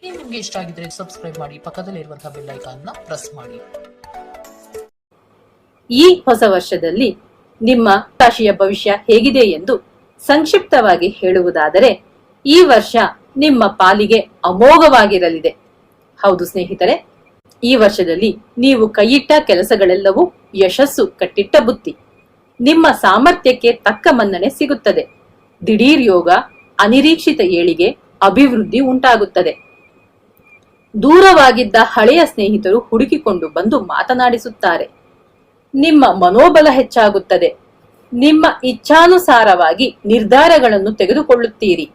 ನಿಮಗೆ ಇಷ್ಟ ಆಗಿದ್ರೆ ಸಬ್ಸ್ಕ್ರೈಬ್ ಮಾಡಿ, ಪಕ್ಕದಲ್ಲಿರುವಂತಹ ಬೆಲ್ ಐಕಾನ್ ನ ಪ್ರೆಸ್ ಮಾಡಿ. ಈ ಹೊಸ ವರ್ಷದಲ್ಲಿ ನಿಮ್ಮ ರಾಶಿಯ ಭವಿಷ್ಯ ಹೇಗಿದೆ ಎಂದು ಸಂಕ್ಷಿಪ್ತವಾಗಿ ಹೇಳುವುದಾದರೆ, ಈ ವರ್ಷ ನಿಮ್ಮ ಪಾಲಿಗೆ ಅಮೋಘವಾಗಿರಲಿದೆ. ಹೌದು ಸ್ನೇಹಿತರೆ, ಈ ವರ್ಷದಲ್ಲಿ ನೀವು ಕೈಯಿಟ್ಟ ಕೆಲಸಗಳೆಲ್ಲವೂ ಯಶಸ್ಸು ಕಟ್ಟಿಟ್ಟ ಬುತ್ತಿ. ನಿಮ್ಮ ಸಾಮರ್ಥ್ಯಕ್ಕೆ ತಕ್ಕ ಮನ್ನಣೆ ಸಿಗುತ್ತದೆ. ದಿಢೀರ್ ಯೋಗ, ಅನಿರೀಕ್ಷಿತ ಏಳಿಗೆ, ಅಭಿವೃದ್ಧಿ ಉಂಟಾಗುತ್ತದೆ. ದೂರವಾಗಿದ್ದ ಹಳೆಯ ಸ್ನೇಹಿತರು ಹುಡುಕಿಕೊಂಡು ಬಂದು ಮಾತನಾಡಿಸುತ್ತಾರೆ. ನಿಮ್ಮ ಮನೋಬಲ ಹೆಚ್ಚಾಗುತ್ತದೆ. ನಿಮ್ಮ ಇಚ್ಛಾನುಸಾರವಾಗಿ ನಿರ್ಧಾರಗಳನ್ನು ತೆಗೆದುಕೊಳ್ಳುತ್ತೀರಿ.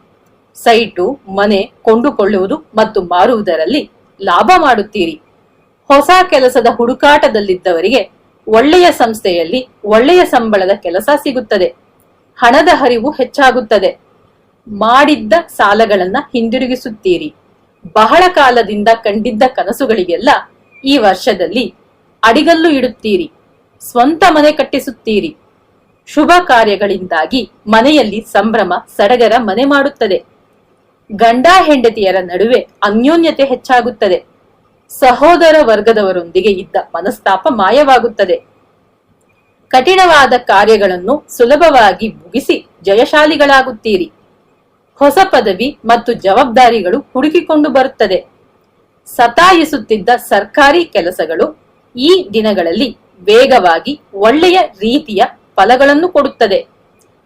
ಸೈಟು, ಮನೆ ಕೊಂಡುಕೊಳ್ಳುವುದು ಮತ್ತು ಮಾರುವುದರಲ್ಲಿ ಲಾಭ ಮಾಡುತ್ತೀರಿ. ಹೊಸ ಕೆಲಸದ ಹುಡುಕಾಟದಲ್ಲಿದ್ದವರಿಗೆ ಒಳ್ಳೆಯ ಸಂಸ್ಥೆಯಲ್ಲಿ ಒಳ್ಳೆಯ ಸಂಬಳದ ಕೆಲಸ ಸಿಗುತ್ತದೆ. ಹಣದ ಹರಿವು ಹೆಚ್ಚಾಗುತ್ತದೆ. ಮಾಡಿದ್ದ ಸಾಲಗಳನ್ನ ಹಿಂದಿರುಗಿಸುತ್ತೀರಿ. ಬಹಳ ಕಾಲದಿಂದ ಕಂಡಿದ್ದ ಕನಸುಗಳಿಗೆಲ್ಲ ಈ ವರ್ಷದಲ್ಲಿ ಅಡಿಗಲ್ಲು ಇಡುತ್ತೀರಿ. ಸ್ವಂತ ಮನೆ ಕಟ್ಟಿಸುತ್ತೀರಿ. ಶುಭ ಕಾರ್ಯಗಳಿಂದಾಗಿ ಮನೆಯಲ್ಲಿ ಸಂಭ್ರಮ ಸಡಗರ ಮನೆ ಮಾಡುತ್ತದೆ. ಗಂಡ ಹೆಂಡತಿಯರ ನಡುವೆ ಅನ್ಯೋನ್ಯತೆ ಹೆಚ್ಚಾಗುತ್ತದೆ. ಸಹೋದರ ವರ್ಗದವರೊಂದಿಗೆ ಇದ್ದ ಮನಸ್ತಾಪ ಮಾಯವಾಗುತ್ತದೆ. ಕಠಿಣವಾದ ಕಾರ್ಯಗಳನ್ನು ಸುಲಭವಾಗಿ ಮುಗಿಸಿ ಜಯಶಾಲಿಗಳಾಗುತ್ತೀರಿ. ಹೊಸ ಪದವಿ ಮತ್ತು ಜವಾಬ್ದಾರಿಗಳು ಹುಡುಕಿಕೊಂಡು ಬರುತ್ತದೆ. ಸತಾಯಿಸುತ್ತಿದ್ದ ಸರ್ಕಾರಿ ಕೆಲಸಗಳು ಈ ದಿನಗಳಲ್ಲಿ ವೇಗವಾಗಿ ಒಳ್ಳೆಯ ರೀತಿಯ ಫಲಗಳನ್ನು ಕೊಡುತ್ತದೆ.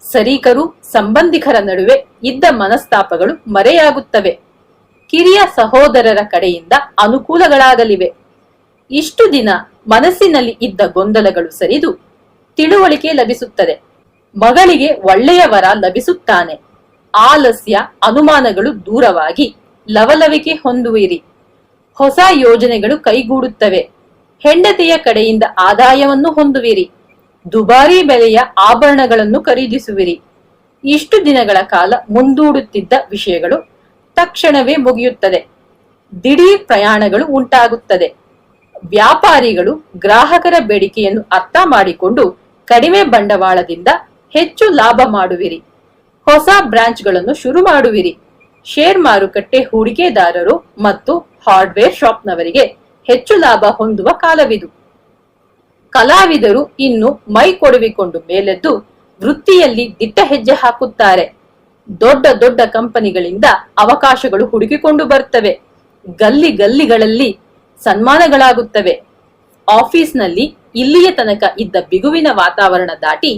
ಸರೀಕರು ಸಂಬಂಧಿಕರ ನಡುವೆ ಇದ್ದ ಮನಸ್ತಾಪಗಳು ಮರೆಯಾಗುತ್ತವೆ. ಕಿರಿಯ ಸಹೋದರರ ಕಡೆಯಿಂದ ಅನುಕೂಲಗಳಾಗಲಿವೆ. ಇಷ್ಟು ದಿನ ಮನಸ್ಸಿನಲ್ಲಿ ಇದ್ದ ಗೊಂದಲಗಳು ಸರಿದು ತಿಳುವಳಿಕೆ ಲಭಿಸುತ್ತದೆ. ಮಗಳಿಗೆ ಒಳ್ಳೆಯ ವರ ಲಭಿಸುತ್ತಾನೆ. ಆಲಸ್ಯ, ಅನುಮಾನಗಳು ದೂರವಾಗಿ ಲವಲವಿಕೆ ಹೊಂದುವಿರಿ. ಹೊಸ ಯೋಜನೆಗಳು ಕೈಗೂಡುತ್ತವೆ. ಹೆಂಡತಿಯ ಕಡೆಯಿಂದ ಆದಾಯವನ್ನು ಹೊಂದುವಿರಿ. ದುಬಾರಿ ಬೆಲೆಯ ಆಭರಣಗಳನ್ನು ಖರೀದಿಸುವಿರಿ. ಇಷ್ಟು ದಿನಗಳ ಕಾಲ ಮುಂದೂಡುತ್ತಿದ್ದ ವಿಷಯಗಳು ತಕ್ಷಣವೇ ಮುಗಿಯುತ್ತದೆ. ದಿಢೀರ್ ಪ್ರಯಾಣಗಳು ಉಂಟಾಗುತ್ತದೆ. ವ್ಯಾಪಾರಿಗಳು ಗ್ರಾಹಕರ ಬೇಡಿಕೆಯನ್ನು ಅರ್ಥ ಮಾಡಿಕೊಂಡು ಕಡಿಮೆ ಬಂಡವಾಳದಿಂದ ಹೆಚ್ಚು ಲಾಭ ಮಾಡುವಿರಿ. ಹೊಸ ಬ್ರಾಂಚ್ಗಳನ್ನು ಶುರು ಮಾಡುವಿರಿ. ಶೇರ್ ಮಾರುಕಟ್ಟೆ ಹೂಡಿಕೆದಾರರು ಮತ್ತು ಹಾರ್ಡ್ವೇರ್ ಶಾಪ್ನವರಿಗೆ ಹೆಚ್ಚು ಲಾಭ ಹೊಂದುವ ಕಾಲವಿದು. ಕಲಾವಿದರು ಇನ್ನು ಮೈ ಕೊಡುವಿಕೊಂಡು ಮೇಲೆದ್ದು ವೃತ್ತಿಯಲ್ಲಿ ದಿಟ್ಟ ಹೆಜ್ಜೆ ಹಾಕುತ್ತಾರೆ. ದೊಡ್ಡ ದೊಡ್ಡ ಕಂಪನಿಗಳಿಂದ ಅವಕಾಶಗಳು ಹುಡುಕಿಕೊಂಡು ಬರುತ್ತವೆ. ಗಲ್ಲಿ ಗಲ್ಲಿಗಳಲ್ಲಿ ಸನ್ಮಾನಗಳಾಗುತ್ತವೆ. ಆಫೀಸ್ನಲ್ಲಿ ಇಲ್ಲಿಯ ತನಕ ಇದ್ದ ಬಿಗುವಿನ ವಾತಾವರಣ ದಾಟಿ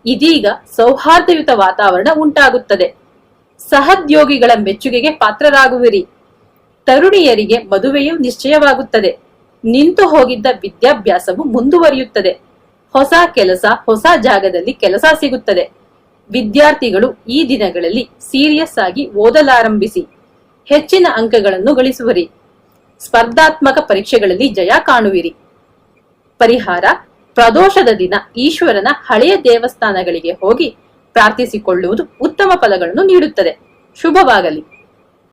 ಇದೀಗ ಸೌಹಾರ್ದಯುತ ವಾತಾವರಣ ಉಂಟಾಗುತ್ತದೆ. ಸಹೋದ್ಯೋಗಿಗಳ ಮೆಚ್ಚುಗೆಗೆ ಪಾತ್ರರಾಗುವಿರಿ. ತರುಣಿಯರಿಗೆ ಮದುವೆಯು ನಿಶ್ಚಯವಾಗುತ್ತದೆ. ನಿಂತು ಹೋಗಿದ್ದ ವಿದ್ಯಾಭ್ಯಾಸವು ಮುಂದುವರಿಯುತ್ತದೆ. ಹೊಸ ಕೆಲಸ, ಹೊಸ ಜಾಗದಲ್ಲಿ ಕೆಲಸ ಸಿಗುತ್ತದೆ. ವಿದ್ಯಾರ್ಥಿಗಳು ಈ ದಿನಗಳಲ್ಲಿ ಸೀರಿಯಸ್ ಆಗಿ ಓದಲಾರಂಭಿಸಿ ಹೆಚ್ಚಿನ ಅಂಕಗಳನ್ನು ಗಳಿಸುವಿರಿ. ಸ್ಪರ್ಧಾತ್ಮಕ ಪರೀಕ್ಷೆಗಳಲ್ಲಿ ಜಯ ಕಾಣುವಿರಿ. ಪರಿಹಾರ: ಪ್ರದೋಷದ ದಿನ ಈಶ್ವರನ ಹಳೆಯ ದೇವಸ್ಥಾನಗಳಿಗೆ ಹೋಗಿ ಪ್ರಾರ್ಥಿಸಿಕೊಳ್ಳುವುದು ಉತ್ತಮ ಫಲಗಳನ್ನು ನೀಡುತ್ತದೆ. ಶುಭವಾಗಲಿ.